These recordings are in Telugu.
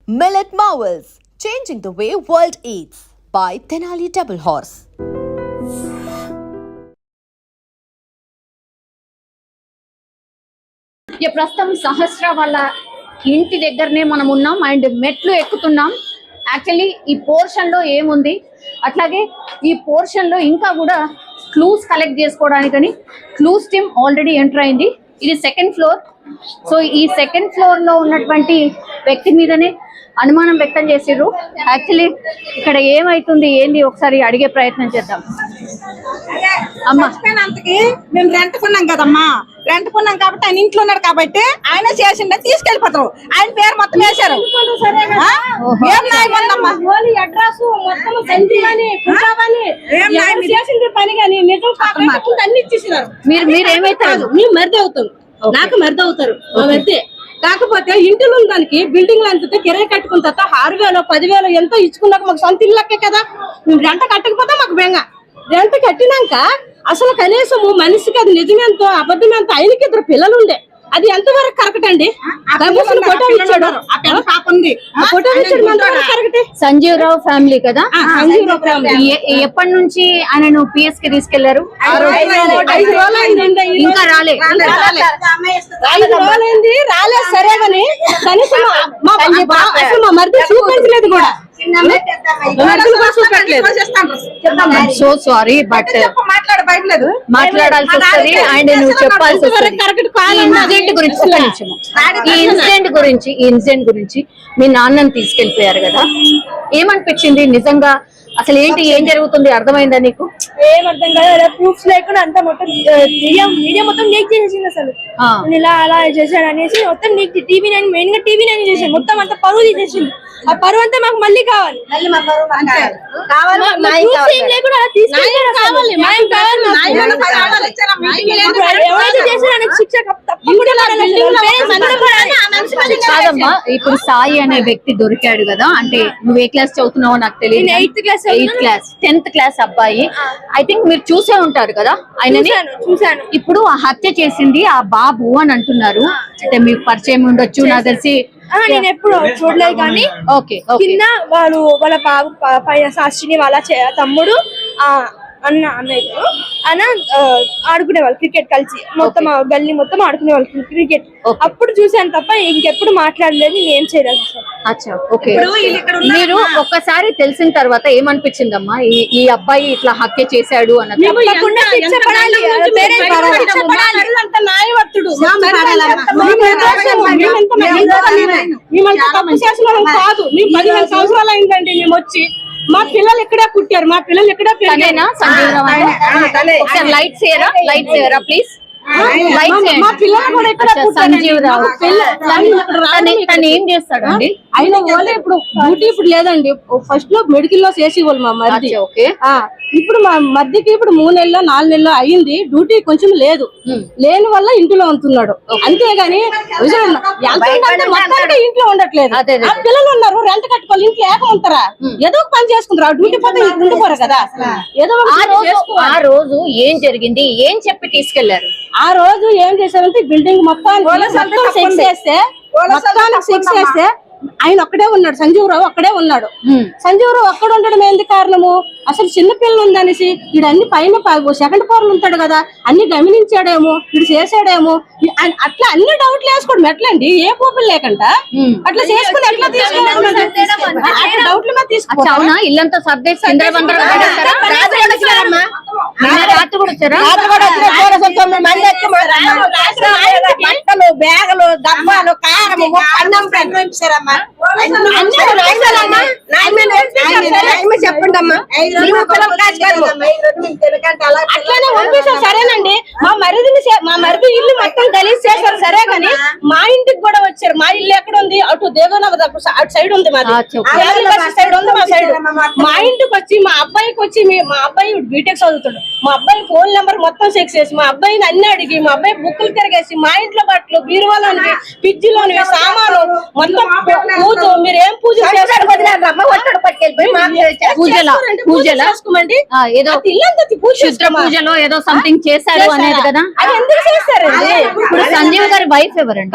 Millet Marvels, changing the way world eats by Tenali Double Horse. ప్రస్తుతం సహస్ర వాళ్ళ ఇంటి దగ్గరనే మనం ఉన్నాం అండ్ మెట్లు ఎక్కుతున్నాం. యాక్చువల్లీ ఈ పోర్షన్ లో ఏముంది, అట్లాగే ఈ పోర్షన్ లో ఇంకా కూడా క్లూస్ కలెక్ట్ చేసుకోవడానికని క్లూస్ టీమ్ ఆల్రెడీ ఎంటర్ అయింది. ఇది సెకండ్ ఫ్లోర్. సో ఈ సెకండ్ ఫ్లోర్ లో ఉన్నటువంటి వ్యక్తి మీదనే అనుమానం వ్యక్తం చేసిర్రు. యాక్చువల్లీ ఇక్కడ ఏమైతుంది ఏంది ఒకసారి అడిగే ప్రయత్నం చేద్దాం. అమ్మా, మేము రెంట్ కొన్నాం కదమ్మా, రెంట్ కొన్నాం కాబట్టి ఆయన ఇంట్లో ఉన్నాడు కాబట్టి ఆయన చేసిండే తీసుకెళ్లిపోతారు. ఆయన పేరు మొత్తం వేశారు. పని కానీ నిజం అన్ని ఇచ్చేసినారు. మీరు ఏమైతారు? మేము మరిది అవుతాం, నాకు మరిది అవుతారు మరిది. కాకపోతే ఇంటిలో ఉన్న దానికి బిల్డింగ్ అంతా కిరాయి కట్టుకున్న తర్వాత 6,000 10,000 ఎంతో ఇచ్చుకున్నాక మాకు సొంత ఇల్లకే కదా. మేము రెంట కట్టకపోతే మాకు బెంగ. రెంట కట్టినాక అసలు కనీసము మనిషికి అది నిజమేంతో అబద్ధమేంతో ఆయనకి 2 పిల్లలు ఉండే. అది ఎంతవరకు కరెక్ట్ అండి? సంజీవ్ రావు ఫ్యామిలీ కదా. ఎప్పటి నుంచి ఆయనను పిఎస్ కి తీసుకెళ్లారు? 5 రోజులు ఇంకా రాలే. 5 రోజులైంది రాలేదు. సరే కానీ కనీసం మా మరిది చూపించలేదు కూడా. సో సారీ బట్ మాట్లాడాల్సి వస్తుంది అండ్ నువ్వు చెప్పాల్సి వస్తుంది. ఈ ఇన్సిడెంట్ గురించి మీ నాన్నని తీసుకెళ్లిపోయారు కదా, ఏమనిపించింది నిజంగా? అసలు ఏంటి, ఏం జరుగుతుంది అర్థమైందా నీకు? ఏం అర్థం కాదు. ప్రూఫ్స్ లేకుండా అంతా మొత్తం మీడియా మొత్తం లీక్ చేసేసింది. అసలు ఇలా అలా చేశాడు అనేసి మొత్తం లీక్. TV9 మెయిన్ గా TV9 చేసాడు. మొత్తం అంతా పరువు తీసేసింది. ఆ పరువు అంతా మాకు మళ్ళీ కావాలి. కాదమ్మా, ఇప్పుడు సాయి అనే వ్యక్తి దొరికాడు కదా, అంటే నువ్వు ఏ క్లాస్ చదువుతున్నావో నాకు తెలియదు. 8th క్లాస్ 10th క్లాస్ అబ్బాయి. ఐ థింక్ మీరు చూసే ఉంటారు కదా ఆయనని. చూసాను. ఇప్పుడు ఆ హత్య చేసింది ఆ బాబు అని అంటున్నారు. అంటే మీకు పరిచయం ఉండొచ్చు, నాకు తెలిసి. నేను ఎప్పుడు చూడలేదు కానీ కింద వాళ్ళ బాబు పైన శాస్త్రిని వాళ్ళ తమ్ముడు అన్న ఆడుకునేవాళ్ళు క్రికెట్ కలిసి. మొత్తం గల్లీ మొత్తం ఆడుకునేవాళ్ళు క్రికెట్. అప్పుడు చూసాను తప్ప ఇంకెప్పుడు మాట్లాడలేదు. నేను చేయలేదు. మీరు ఒక్కసారి తెలిసిన తర్వాత ఏమనిపించిందమ్మా ఈ అబ్బాయి ఇట్లా హత్య చేశాడు అన్నది? కాదు, 15 సంవత్సరాలు అయిందండి మేము వచ్చి. మా పిల్లలు ఎక్కడే పుట్టారు, మా పిల్లలు ఎక్కడే లైట్స్ చేయరా ప్లీజ్. మా పిల్లలు కూడా ఇక్కడ సంజీవ్ రావు తను ఏం చేస్తాడు అండి? ఆయన ఇప్పుడు డ్యూటీ ఇప్పుడు లేదండి. ఫస్ట్ లో మెడికల్ లో చేసేవాళ్ళు మా మరిది. ఇప్పుడు మా మధ్యకి ఇప్పుడు 3 నెలలు 4 నెలలు అయింది. డ్యూటీ కొంచెం లేదు, లేని వల్ల ఇంట్లో ఉంటున్నాడు. అంతేగాని మొత్తానికి ఇంట్లో ఉండట్లేదు. పిల్లలు ఉన్నారు, రెంట్ కట్టుకోవాలి, ఇంట్లో ఏక ఉంటారా? ఏదో ఒక పని చేసుకుంటారు. డ్యూటీ పోతే ఉండిపోరు కదా. ఏదో ఆ రోజు ఏం జరిగింది, ఏం చెప్పి తీసుకెళ్లారు? ఆ రోజు ఏం చేశారంటే బిల్డింగ్ మొత్తానికి సెక్స్ చేస్తే ఆయన ఒక్కడే ఉన్నాడు. సంజీవ్ రావు ఒక్కడే ఉన్నాడు. సంజీవ్ రావు ఒక్కడ ఉండడం ఏంది కారణము? అసలు చిన్న పిల్లలు ఉందనేసి వీడు అన్ని పైన సెకండ్ ఫ్లోర్ ఉంటాడు కదా, అన్ని గమనించాడేమో, వీడు చేసాడేమో, అట్లా అన్ని డౌట్లు వేసుకోవడం ఎట్లండి? ఏ పోపులు లేకుండా అట్లా చేసుకుని ఎట్లా తీసుకోవాలి? డౌట్ల మీద తీసుకో. అవునా, ఇల్లంతా సర్దేసి రాత్రి కూడా వచ్చారా? బట్టలు, బ్యాగులు, డబ్బాలు, కారము, అన్నం చెప్పండి అమ్మా. అట్లానే పంపిస్తాం. సరేనండి, మా మరిది ఇల్లు మొత్తం గలీజ్ చేశారు. సరే గాని మా ఇంటికి కూడా వచ్చారు. మా ఇల్లు ఎక్కడ ఉంది? అటు దేవనగర్ అటు సైడ్ ఉంది, మాది సైడ్ ఉంది. మా సైడ్ మా ఇంటికి వచ్చి మా అబ్బాయికి వచ్చి మా అబ్బాయి బీటెక్ చదువుతాడు. మా అబ్బాయి ఫోన్ నెంబర్ మొత్తం చెక్ చేసి మా అబ్బాయిని అన్ని అడిగి మా అబ్బాయి బుక్కులు తిరిగేసి మా ఇంట్లో బట్టలు, బీరువాలోనివి, ఫ్రిడ్జ్ లోనివి, సామాను మొత్తం పూజ. మీరు ఏం పూజ చేస్తారు? పట్టుకెళ్ళిపోయి పూజల చేసుకోమండి ఏదో ఇల్లంతా పూజ క్షుద్ర పూజలో ఏదో సంథింగ్ చేశారు అనేది కదా. అది ఎందుకు చేస్తారండి? ఇప్పుడు సంజీవ్ గారి వైఫ్ ఎవరండి?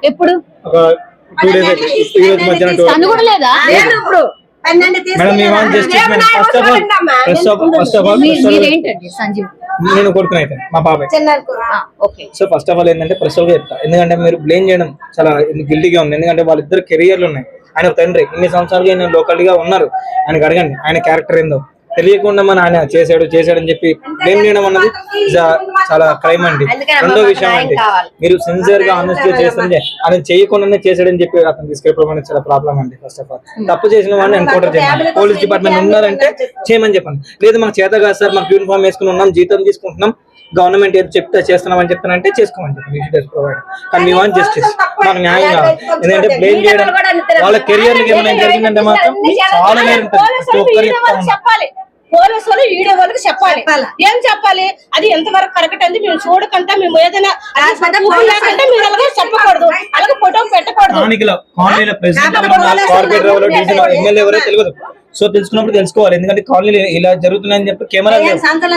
ఎప్పుడు తను కూడా లేదా? మీరేంటండి సంజీవ్? నేను కొడుకునైతే మా బాబాయ్. సో ఫస్ట్ ఆఫ్ ఆల్ ఏంటంటే ప్రెషర్ గా చెప్తా, ఎందుకంటే మీరు బ్లేమ్ చేయడం చాలా గిల్టీగా ఉంది. ఎందుకంటే వాళ్ళిద్దరు కెరియర్లు ఉన్నాయి. ఆయన తండ్రి ఇన్ని సంవత్సరాలుగా ఆయన లోకల్గా ఉన్నారు, ఆయనకు అడగండి ఆయన క్యారెక్టర్ ఏందో. తెలియకుండా మన ఆయన చేశాడు అని చెప్పి బ్లేమ్ చేయడం అన్నది చాలా క్రైమ్ అండి. రెండో విషయం అంటే మీరు సిన్సియర్ గా ఆనెస్ట్ గా చేస్తుంటే ఆయన చేయకుండానే చేశాడని చెప్పి అతను తీసుకెళ్ళిపోవడం అనేది చాలా ప్రాబ్లం అండి. ఫస్ట్ ఆఫ్ ఆల్ తప్పు చేసిన వాడిని ఎన్కౌంటర్ చేయండి. పోలీస్ డిపార్ట్మెంట్ ఉన్నారంటే చేయమని చెప్పండి. లేదు మాకు చేత కాదు సార్, మాకు యూనిఫామ్ వేసుకుని ఉన్నాం, జీతం తీసుకుంటున్నాం, గవర్నమెంట్ ఏదో చెప్తే చేస్తున్నామని చెప్తానంటే చేసుకోమని చెప్పండి. ప్రొవైడ్ కానీ మీ వాంట్ జస్టిస్, మాకు న్యాయం కావాలి. ఎందుకంటే బ్లేమ్ చేయడం వాళ్ళ కెరియర్ ఏమైనా జరిగిందంటే మాత్రం చాలా నేరం చెప్పాలి. పోలీసు వాళ్ళు వీడియో వాళ్ళకి చెప్పాలి. ఏం చెప్పాలి? అది ఎంతవరకు కరెక్ట్ అంది మేము చూడకంటే మేము ఏదైనా లేకుంటే మీరు అలాగే చెప్పకూడదు, అలాగే ఫోటో పెట్టకూడదు. తెలియదు. సో తెలుసుకున్నప్పుడు తెలుసుకోవాలి. ఎందుకంటే కాలనీ ఇలా జరుగుతున్నాయని చెప్పి కెమెరా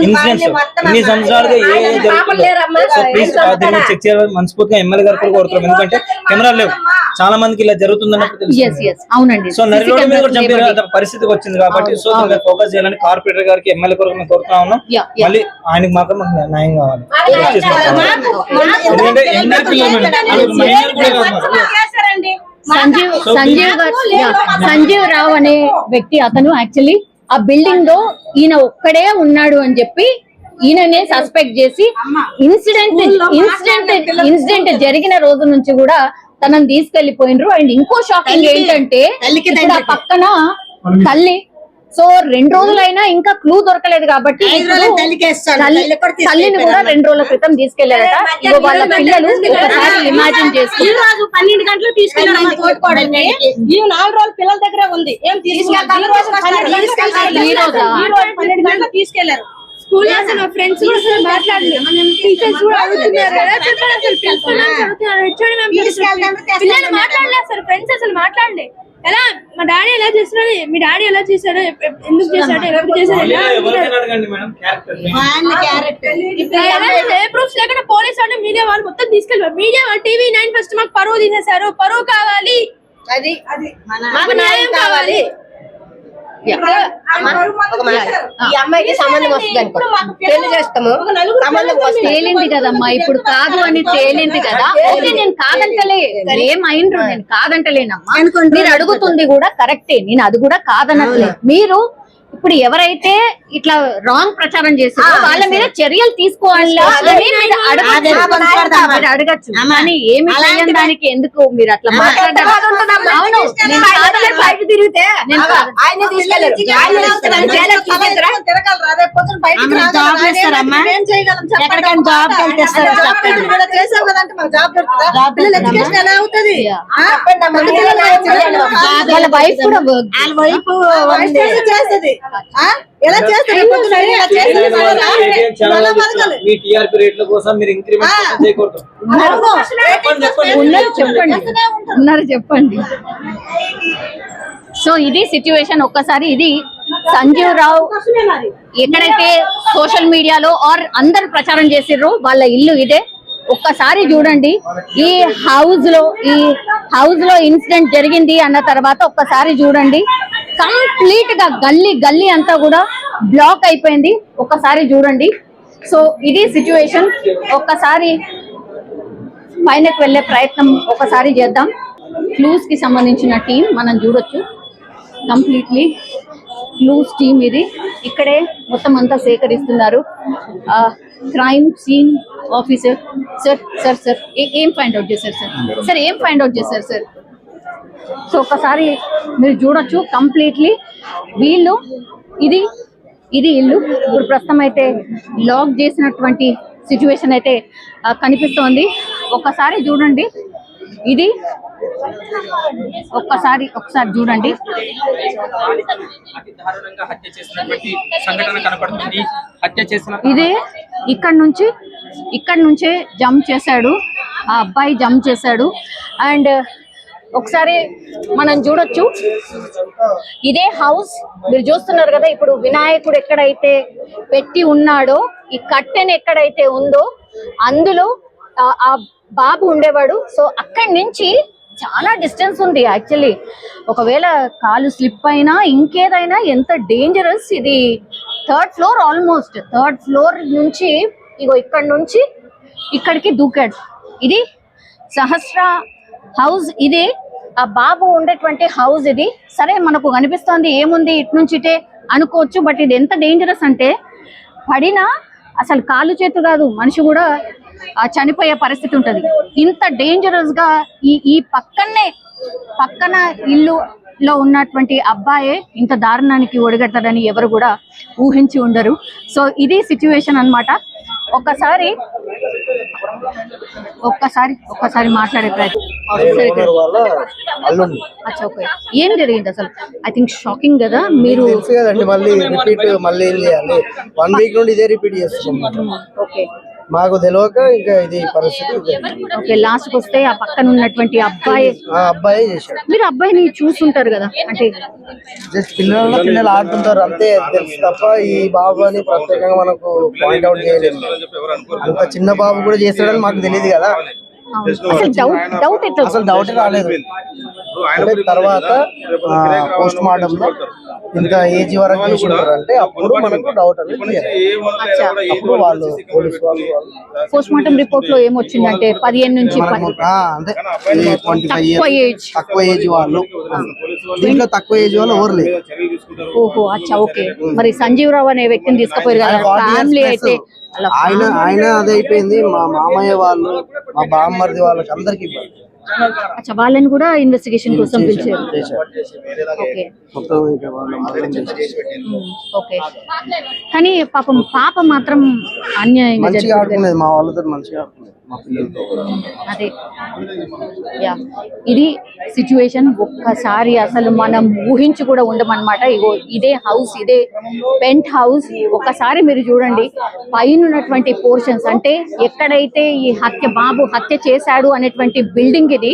ఇన్సిడెంట్స్ ఇన్ని సంవత్సరాలుగా ఏ జరుగుతుందో సో ప్లీజ్ దీన్ని చెక్ చేయాలని మనస్ఫూర్తిగా ఎమ్మెల్యే గారు కూడా కోరుతున్నాం. ఎందుకంటే కెమెరా లేవు, చాలా మందికి ఇలా జరుగుతుందన్నప్పుడు తెలుసు. సో నరిలోడి మీద కూడా చంపిన పరిస్థితికి వచ్చింది కాబట్టి సో దీన్ని ఫోకస్ చేయాలని కార్పొరేటర్ గారికి ఎమ్మెల్యే కూడా మేము కోరుతా ఉన్నాం. మళ్ళీ ఆయనకి మాత్రం మాకు న్యాయం కావాలి. ఎందుకంటే ఎమ్మెల్యే సంజీవ్ రావు అనే వ్యక్తి అతను యాక్చువల్లీ ఆ బిల్డింగ్ లో ఈయన ఒక్కడే ఉన్నాడు అని చెప్పి ఈయననే సస్పెక్ట్ చేసి ఇన్సిడెంట్ జరిగిన రోజు నుంచి కూడా తనని తీసుకెళ్లిపోయినరు. అండ్ ఇంకో షాకింగ్ ఏంటంటే ఇక్కడ పక్కన తల్లి. సో 2 రోజులైనా ఇంకా క్లూ దొరకలేదు కాబట్టి తల్లిని కూడా 2 రోజుల క్రితం తీసుకెళ్లారట. వాళ్ళ పిల్లలు ఒకసారి ఇమాజిన్ చేసి 12 గంటలు తీసుకెళ్ళారు. 4 రోజులు పిల్లల దగ్గర ఉంది. ఏం తీసుకెళ్లారు? తీసుకెళ్లారు. స్కూల్ అసలు ఫ్రెండ్స్ కూడా అసలు మాట్లాడలేదు. టీచర్స్ కూడా అడుగుతున్నారు కదా, చెప్పండి అసలు పిల్లలు మాట్లాడలేదు సార్. ఫ్రెండ్స్ అసలు మాట్లాడలే. ఎలా మా డాడీ ఎలా చేస్తున్నాడు, మీ డాడీ ఎలా చేశాడు, ఎందుకు చేశాడు, ఎప్పుడు చేశాడు, ఏ ప్రూఫ్స్ లేకుండా పోలీస్ వాళ్ళు మీడియా వాళ్ళు మొత్తం తీసుకెళ్ళారు. మీడియా వాళ్ళు TV9 ఫస్ట్ మాకు పరువు తీసేశారు. పరువు కావాలి, అది మాకు న్యాయం కావాలి. ఈ అమ్మాయికి సంబంధం వస్తుంది అనుకో, పెళ్లి చేస్తాము. తేలింది కదమ్మా, ఇప్పుడు కాదు అని తేలింది కదా. నేను కాదంటలే, ఏమైండ్రు, నేను కాదంటలేనమ్మా. మీరు అడుగుతుంది కూడా కరెక్టే, నేను అది కూడా కాదనట్లే. మీరు ఇప్పుడు ఎవరైతే ఇట్లా రాంగ్ ప్రచారం చేస్తారో వాళ్ళ మీద చర్యలు తీసుకోవాలి అడగచ్చు. కానీ ఏమి చేయని దానికి ఎందుకు మీరు అట్లా మాట్లాడారు? అవును, తిరిగితే వాళ్ళ వైఫ్ కూడా చేస్తుంది. ఎలా చేస్తారు? మీ టీఆర్పీ రేట్ల కోసం మీరు ఇంక్రిమెంట్ చేయకూడదు. చెప్పండి. సో ఇది సిచ్యువేషన్. ఒక్కసారి ఇది సంజీవ్ రావు ఎక్కడైతే సోషల్ మీడియాలో ఆర్ అందరు ప్రచారం చేసిర్రో వాళ్ళ ఇల్లు ఇదే. ఒక్కసారి చూడండి, ఈ హౌస్ లో ఇన్సిడెంట్ జరిగింది అన్న తర్వాత ఒక్కసారి చూడండి, కంప్లీట్ గా గల్లీ అంతా కూడా బ్లాక్ అయిపోయింది. ఒక్కసారి చూడండి. సో ఇది సిచ్యువేషన్. ఒక్కసారి పైనకి వెళ్ళే ప్రయత్నం ఒకసారి చేద్దాం. క్లూస్ కి సంబంధించిన టీం మనం చూడొచ్చు. కంప్లీట్లీ క్లూస్ టీం ఇది. ఇక్కడే మొత్తం అంతా సేకరిస్తున్నారు. క్రైమ్ సీన్ ఆఫీసర్ సార్ ఏం ఫైండ్ అవుట్ చేశారు సార్? ఏం ఫైండ్ అవుట్ చేశారు సార్? సో ఒకసారి మీరు చూడొచ్చు, కంప్లీట్లీ వీళ్ళు ఇది ఇల్లు ఇప్పుడు ప్రస్తుతం అయితే లాక్ చేసినటువంటి సిచ్యువేషన్ అయితే కనిపిస్తోంది. ఒక్కసారి చూడండి, ఇది ఒకసారి చూడండి. ఇదే ఇక్కడ నుంచే జంప్ చేశాడు ఆ అబ్బాయి, జంప్ చేశాడు. అండ్ ఒకసారి మనం చూడొచ్చు ఇదే హౌస్ మీరు చూస్తున్నారు కదా. ఇప్పుడు వినాయకుడు ఎక్కడైతే పెట్టి ఉన్నాడో ఈ కట్టెన్ ఎక్కడైతే ఉందో అందులో ఆ బాబు ఉండేవాడు. సో అక్కడి నుంచి చాలా డిస్టెన్స్ ఉంది యాక్చువల్లీ. ఒకవేళ కాలు స్లిప్ అయినా ఇంకేదైనా ఎంత డేంజరస్. ఇది 3rd floor, almost 3rd floor నుంచి ఇగో ఇక్కడ నుంచి ఇక్కడికి దూకాడు. ఇది సహస్ర హౌస్, ఇదే ఆ బాబు ఉండేటువంటి హౌస్ ఇది. సరే మనకు కనిపిస్తోంది ఏముంది ఇటు నుంచి ఇటే అనుకోవచ్చు, బట్ ఇది ఎంత డేంజరస్ అంటే పడినా అసలు కాలు చేతు కాదు మనిషి కూడా చనిపోయే పరిస్థితి ఉంటది. ఇంత డేంజరస్ గా ఈ పక్కన ఇల్లులో ఉన్నటువంటి అబ్బాయే ఇంత దారుణానికి ఒడిగడతాడని ఎవరు కూడా ఊహించి ఉండరు. సో ఇది సిచ్యువేషన్ అన్నమాట. ఒక్కసారి మాట్లాడే ప్రయత్నం. అచ్చా, ఓకే. ఏం జరిగింది అసలు? ఐ థింక్ షాకింగ్ కదా. మీరు మళ్ళీ ఏం చేయాలి, 1 వీక్ నుండి ఇదే రిపీట్ చేస్తున్నాం. ఓకే, మాకు తెలియక ఇంకా ఇది పరిస్థితి. ఓకే, లాస్ట్ కి వస్తే ఆ పక్కన ఉన్నటువంటి అబ్బాయి చేశాడు. మీరు అబ్బాయిని చూస్తుంటారు కదా, అంటే జస్ట్ పిల్లలు ఆడుతుంటారు అంతే తెలుసు తప్ప ఈ బాబు అని ప్రత్యేకంగా మనకు పాయింట్ అవుట్ చేయలేదు. అంత చిన్న బాబు కూడా చేస్తాడని మాకు తెలియదు కదా. అసలు డౌట్ రాలేదు. అంటే తర్వాత పోస్ట్ మార్టం లో ఇంత ఏజ్ వరకు చేసి ఉంటారంటే అప్పుడు మనకు డౌట్ అనేది. అప్పుడు వాళ్ళు పోలీసు వాళ్ళు పోస్ట్ మార్టం రిపోర్ట్ లో ఏమొచ్చిందంటే 15 నుంచి అంటే 25 years తక్కువ ఏజ్ వాళ్ళు. దీంట్లో తక్కువ ఏజ్ వాళ్ళు ఎవరు లేదు. ఓహో, అచ్చా, ఓకే. మరి సంజీవ్ రావు అనే వ్యక్తిని తీసుకుపోయారు కదా, ఫ్యామిలీ అయితే ఆయన అదే అయిపోయింది. మా మామయ్య వాళ్ళు, మా బామ్మర్ది వాళ్ళకి అందరికి ఇబ్బంది. అచ్చా, వాళ్ళని కూడా ఇన్వెస్టిగేషన్ కోసం పిలిచారు. ఓకే, కానీ పాప మాత్రం అన్యాయంగా మంచిగా ఆడుకునేది, మా వాళ్ళతో మంచిగా మా పిల్లలతో. అదే యా, ఇది సిచ్యువేషన్. ఒక్కసారి అసలు మనం ఊహించి కూడా ఉండమన్నమాట. ఇగో ఇదే హౌస్, ఇదే పెంట్ హౌస్. ఒక్కసారి మీరు చూడండి పైన ఉన్నటువంటి పోర్షన్స్, అంటే ఎక్కడైతే ఈ బాబు హత్య చేశాడు అనేటువంటి బిల్డింగ్ ఇది.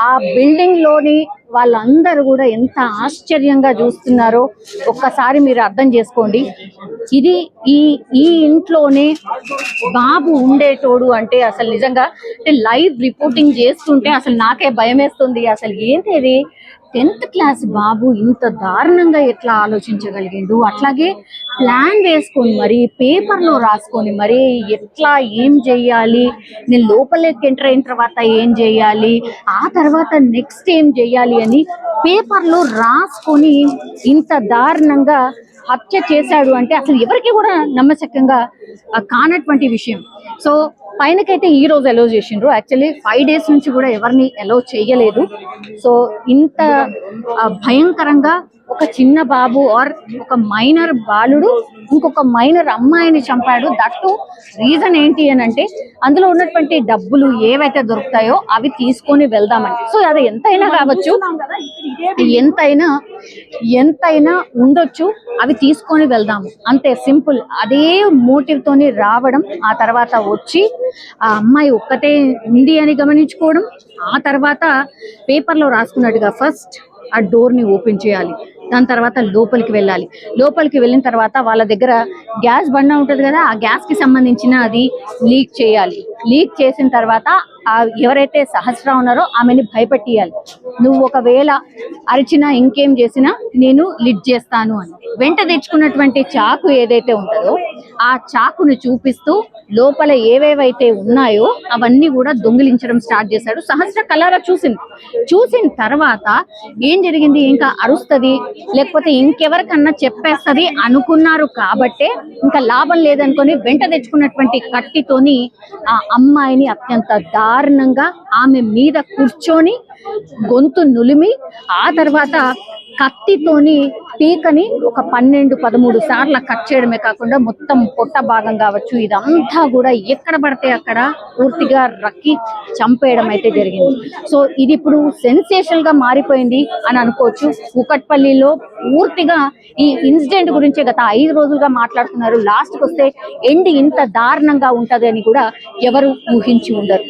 ఆ బిల్డింగ్ లోని వాళ్ళందరూ కూడా ఎంత ఆశ్చర్యంగా చూస్తున్నారో ఒక్కసారి మీరు అర్థం చేసుకోండి. ఇది ఈ ఇంట్లోనే బాబు ఉండేటోడు అంటే అసలు నిజంగా అంటే లైవ్ రిపోర్టింగ్ చేస్తుంటే అసలు నాకే భయం వేస్తుంది. అసలు ఏంటి ఇది, 10th క్లాస్ బాబు ఇంత దారుణంగా ఎట్లా ఆలోచించగలిగిండు? అట్లాగే ప్లాన్ వేసుకొని మరి పేపర్లో రాసుకొని మరి ఎట్లా ఏం చెయ్యాలి, నేను లోపలికి ఎంటర్ అయిన తర్వాత ఏం చెయ్యాలి, ఆ తర్వాత నెక్స్ట్ ఏం చెయ్యాలి అని పేపర్లో రాసుకొని ఇంత దారుణంగా హత్య చేశాడు అంటే అసలు ఎవరికి కూడా నమ్మశక్యంగా కానటువంటి విషయం. సో పైనకైతే ఈ రోజు అలౌ చేసిండ్రు. యాక్చువల్లీ 5 days నుంచి కూడా ఎవరిని అలౌ చేయలేదు. సో ఇంత భయంకరంగా ఒక చిన్న బాబు ఆర్ ఒక మైనర్ బాలుడు ఇంకొక మైనర్ అమ్మాయిని చంపాడు. దట్టు రీజన్ ఏంటి అని అంటే అందులో ఉన్నటువంటి డబ్బులు ఏవైతే దొరుకుతాయో అవి తీసుకొని వెళ్దామంటే. సో అది ఎంతైనా కావచ్చు, ఎంతైనా ఉండొచ్చు, అవి తీసుకొని వెళ్దాము అంతే, సింపుల్. అదే మోటివ్ తోని రావడం, ఆ తర్వాత వచ్చి ఆ అమ్మాయి ఒక్కతే ఉంది అని గమనించుకోవడం, ఆ తర్వాత పేపర్లో రాసుకున్నట్టుగా ఫస్ట్ ఆ డోర్ ని ఓపెన్ చేయాలి, దాని తర్వాత లోపలికి వెళ్ళాలి. లోపలికి వెళ్ళిన తర్వాత వాళ్ళ దగ్గర గ్యాస్ బండ ఉంటుంది కదా, ఆ గ్యాస్ కి సంబంధించిన అది లీక్ చేయాలి. లీక్ చేసిన తర్వాత ఎవరైతే సహస్ర ఉన్నారో ఆమెని భయపెట్టియాలి. నువ్వు ఒకవేళ అరిచినా ఇంకేం చేసినా నేను లిడ్ చేస్తాను అని. వెంట తెచ్చుకున్నటువంటి చాకు ఏదైతే ఉంటుందో ఆ చాకుని చూపిస్తూ లోపల ఏవేవైతే ఉన్నాయో అవన్నీ కూడా దొంగిలించడం స్టార్ట్ చేశాడు. సహస్ర కలారా చూసిన తర్వాత ఏం జరిగింది, ఇంకా అరుస్తుంది లేకపోతే ఇంకెవరికన్నా చెప్పేస్తుంది అనుకున్నారు కాబట్టే ఇంకా లాభం లేదనుకొని వెంట తెచ్చుకున్నటువంటి కత్తితోని ఆ అమ్మాయిని అత్యంత దారుణంగా ఆమె మీద కూర్చొని గొంతు నులిమి ఆ తర్వాత కత్తితోని పీకని ఒక 12-13 సార్లు కట్ చేయడమే కాకుండా మొత్తం పొట్ట భాగం కావచ్చు ఇదంతా కూడా ఎక్కడ పడితే అక్కడ పూర్తిగా రక్కి చంపేయడం అయితే జరిగింది. సో ఇది ఇప్పుడు సెన్సేషనల్ గా మారిపోయింది అని అనుకోవచ్చు. కూకట్పల్లిలో పూర్తిగా ఈ ఇన్సిడెంట్ గురించి గత 5 రోజులుగా మాట్లాడుతున్నారు. లాస్ట్కి వస్తే ఎండ్ ఇంత దారుణంగా ఉంటది అని కూడా ఎవరు ఊహించి ఉండరు.